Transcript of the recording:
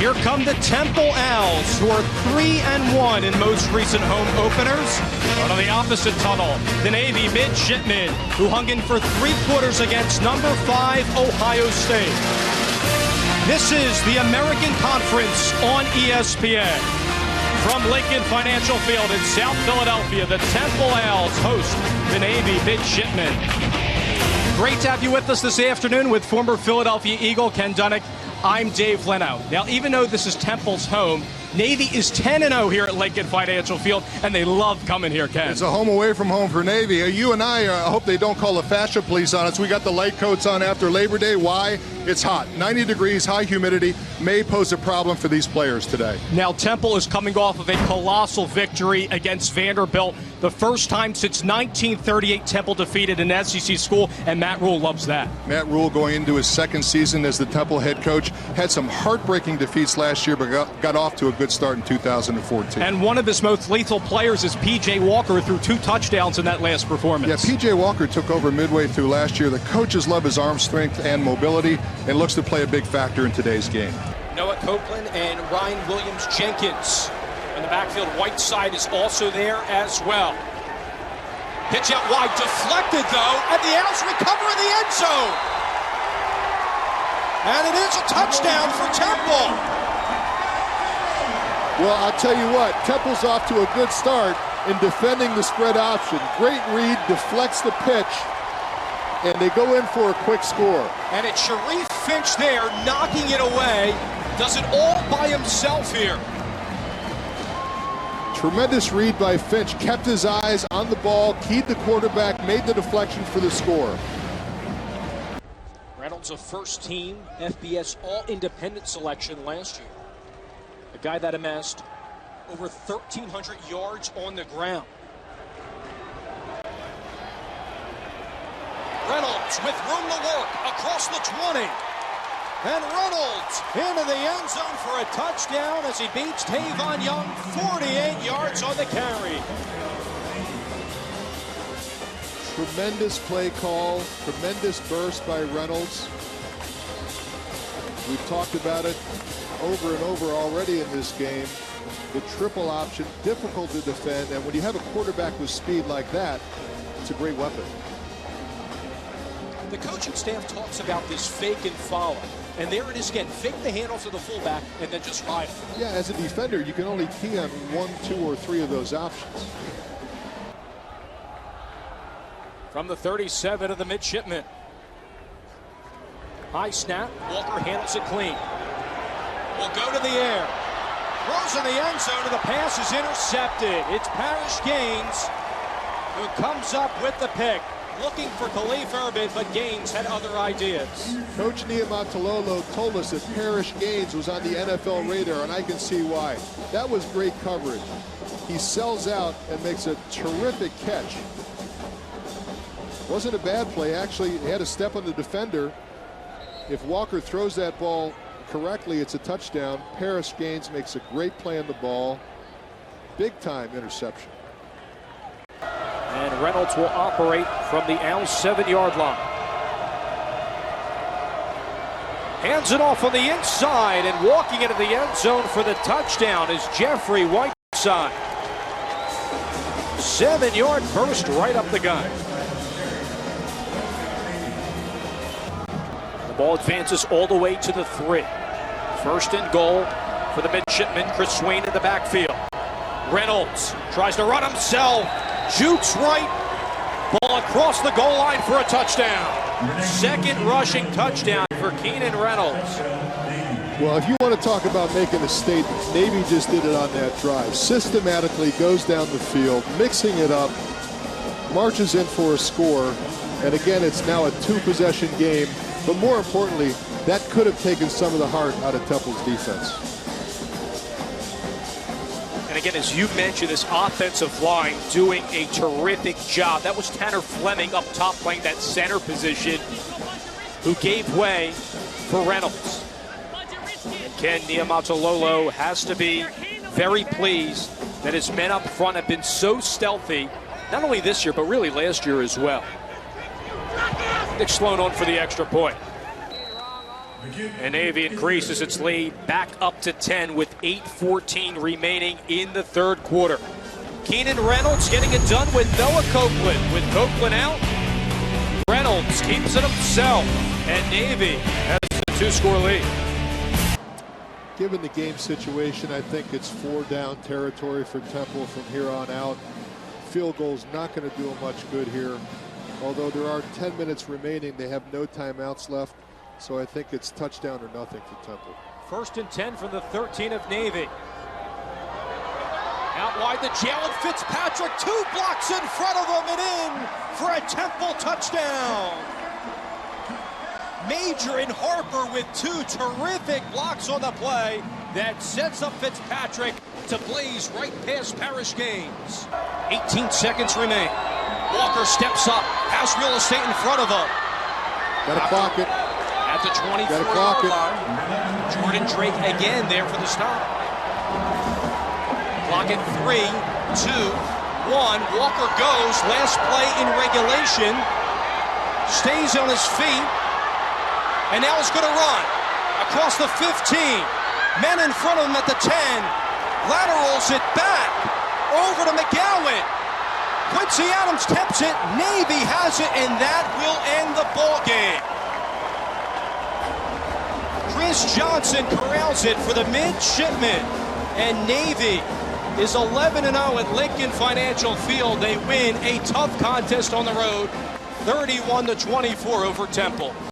Here come the Temple Owls, who are 3-1 in most recent home openers. But on the opposite tunnel, the Navy midshipmen, who hung in for 3 quarters against number 5 Ohio State. This is the American Conference on ESPN. From Lincoln Financial Field in South Philadelphia, the Temple Owls host the Navy midshipmen. Great to have you with us this afternoon with former Philadelphia Eagle Ken Dunnick. I'm Dave Leno. Now, even though this is Temple's home, Navy is 10-0 here at Lincoln Financial Field, and they love coming here, Ken. It's a home away from home for Navy. You and I hope they don't call the fascia police on us. We got the light coats on after Labor Day. Why? It's hot. 90 degrees, high humidity may pose a problem for these players today. Now, Temple is coming off of a colossal victory against Vanderbilt. The first time since 1938 Temple defeated an SEC school, and Matt Rule loves that. Matt Rule, going into his second season as the Temple head coach, had some heartbreaking defeats last year, but got off to a good start in 2014. And one of his most lethal players is P.J. Walker, threw 2 touchdowns in that last performance. Yeah, P.J. Walker took over midway through last year. The coaches love his arm strength and mobility, and looks to play a big factor in today's game. Noah Copeland and Ryan Williams-Jenkins. In the backfield, Whiteside is also there as well. Pitch out wide, deflected though, and the Owls recover in the end zone. And it is a touchdown for Temple. Well, I'll tell you what, Temple's off to a good start in defending the spread option. Great read, deflects the pitch, and they go in for a quick score. And it's Sharif Finch there, knocking it away. Does it all by himself here. Tremendous read by Finch, kept his eyes on the ball, keyed the quarterback, made the deflection for the score. Reynolds, a first-team FBS All-Independent selection last year. A guy that amassed over 1,300 yards on the ground. Reynolds with room to work across the 20. And Reynolds into the end zone for a touchdown as he beats Tavon Young, 48 yards on the carry. Tremendous play call, tremendous burst by Reynolds. We've talked about it over and over already in this game. The triple option, difficult to defend, and when you have a quarterback with speed like that, it's a great weapon. The coaching staff talks about this fake and follow. And there it is again, fake the handoff to the fullback and then just ride it. Yeah, as a defender, you can only key on 1, 2, or 3 of those options. From the 37 of the midshipmen. High snap, Walker handles it clean. Will go to the air. Throws in the end zone and the pass is intercepted. It's Parrish Gaines who comes up with the pick. Looking for Khalif Urban, but Gaines had other ideas. Coach Niumatalolo told us that Parrish Gaines was on the NFL radar, and I can see why. That was great coverage. He sells out and makes a terrific catch. Wasn't a bad play. Actually, he had a step on the defender. If Walker throws that ball correctly, it's a touchdown. Parrish Gaines makes a great play on the ball. Big-time interception. And Reynolds will operate from the Owls' 7-yard line. Hands it off on the inside, and walking into the end zone for the touchdown is Jeffrey Whiteside. 7-yard burst right up the gun. The ball advances all the way to the 3. First and goal for the midshipman, Chris Swain in the backfield. Reynolds tries to run himself. Shoots right, ball across the goal line for a touchdown. Second rushing touchdown for Keenan Reynolds. Well, if you want to talk about making a statement, Navy just did it on that drive. Systematically goes down the field, mixing it up, marches in for a score, and again, it's now a 2-possession game. But more importantly, that could have taken some of the heart out of Temple's defense. And again, as you mentioned, this offensive line doing a terrific job. That was Tanner Fleming up top playing that center position who gave way for Reynolds. And Ken Niumatalolo has to be very pleased that his men up front have been so stealthy, not only this year, but really last year as well. Nick Sloan on for the extra point. And Navy increases its lead back up to 10 with 8:14 remaining in the third quarter. Keenan Reynolds getting it done with Noah Copeland. With Copeland out, Reynolds keeps it himself, and Navy has a 2-score lead. Given the game situation, I think it's 4-down territory for Temple from here on out. Field goal's not going to do them much good here. Although there are 10 minutes remaining, they have no timeouts left. So I think it's touchdown or nothing for Temple. 1st and 10 from the 13 of Navy. Out wide to Jalen Fitzpatrick. 2 blocks in front of him and in for a Temple touchdown. Major and Harper with 2 terrific blocks on the play that sets up Fitzpatrick to blaze right past Parrish Gaines. 18 seconds remain. Walker steps up, has real estate in front of him. Got to clock it. At the 24-yard line. Jordan Drake again there for the stop. Clock at 3, 2, 1. Walker goes. Last play in regulation. Stays on his feet. And now is going to run across the 15. Men in front of him at the 10. Laterals it back over to McGowan. Quincy Adams tips it. Navy has it, and that will end the ball game. Chris Johnson corrals it for the midshipmen, and Navy is 11-0 at Lincoln Financial Field. They win a tough contest on the road, 31-24 over Temple.